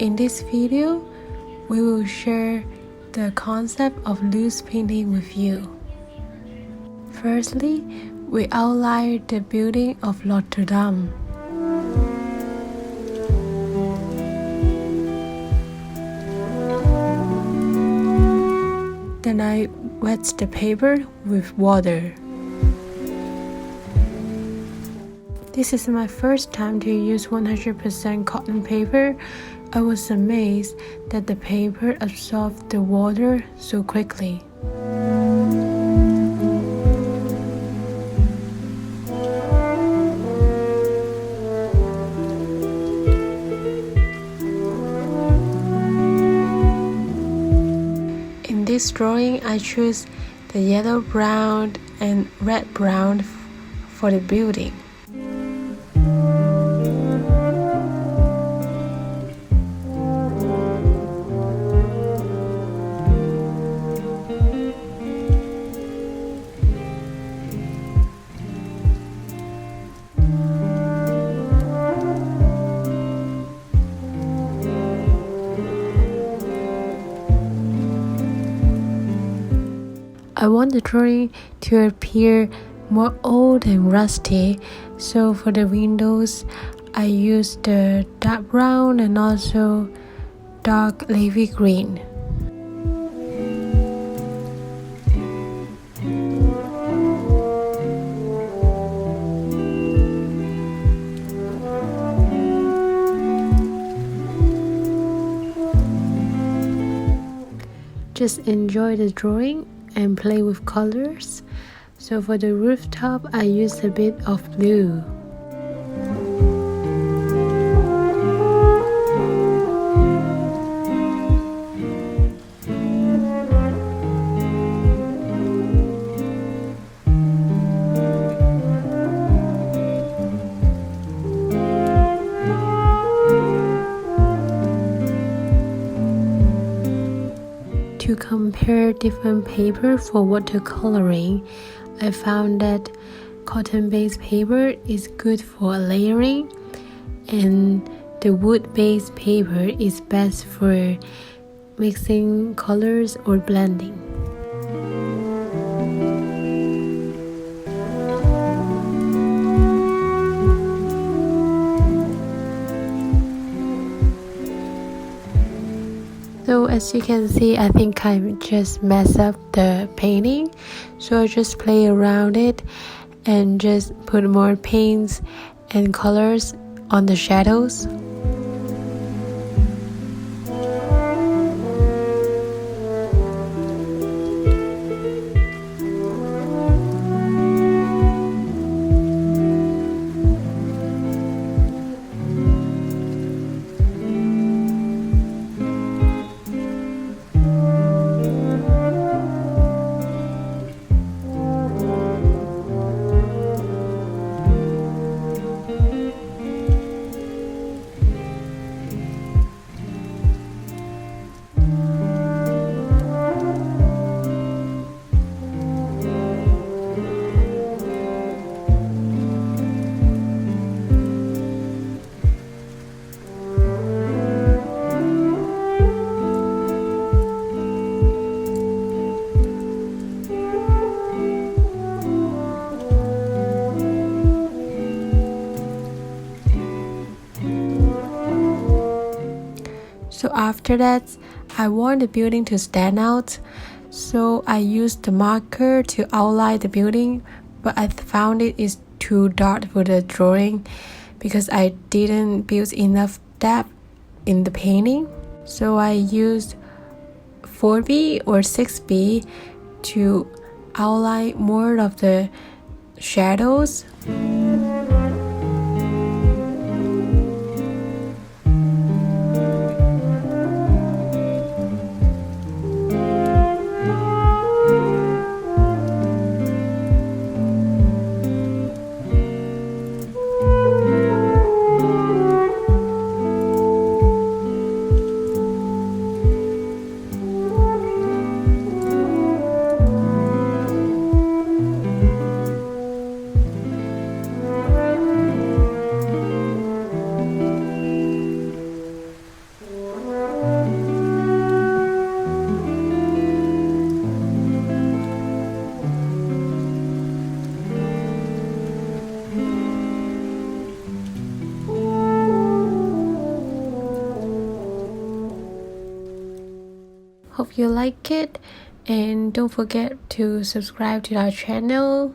In this video, we will share the concept of loose painting with you. Firstly, we outline the building of Horadam. Then I wet the paper with water. This is my first time to use 100% cotton paper. I was amazed that the paper absorbed the water so quickly. In this drawing, I choose the yellow brown and red brown for the building. I want the drawing to appear more old and rusty, so for the windows I used the dark brown and also dark navy green. Just enjoy the drawing and play with colors. So for the rooftop, I used a bit of blue. To compare different paper for watercoloring, I found that cotton-based paper is good for layering, and the wood-based paper is best for mixing colors or blending. So as you can see, I think I just messed up the painting, so I just play around it and just put more paints and colors on the shadows. So after that, I want the building to stand out, so I used the marker to outline the building, but I found it is too dark for the drawing because I didn't build enough depth in the painting. So I used 4B or 6B to outline more of the shadows. Hope you like it, and don't forget to subscribe to our channel.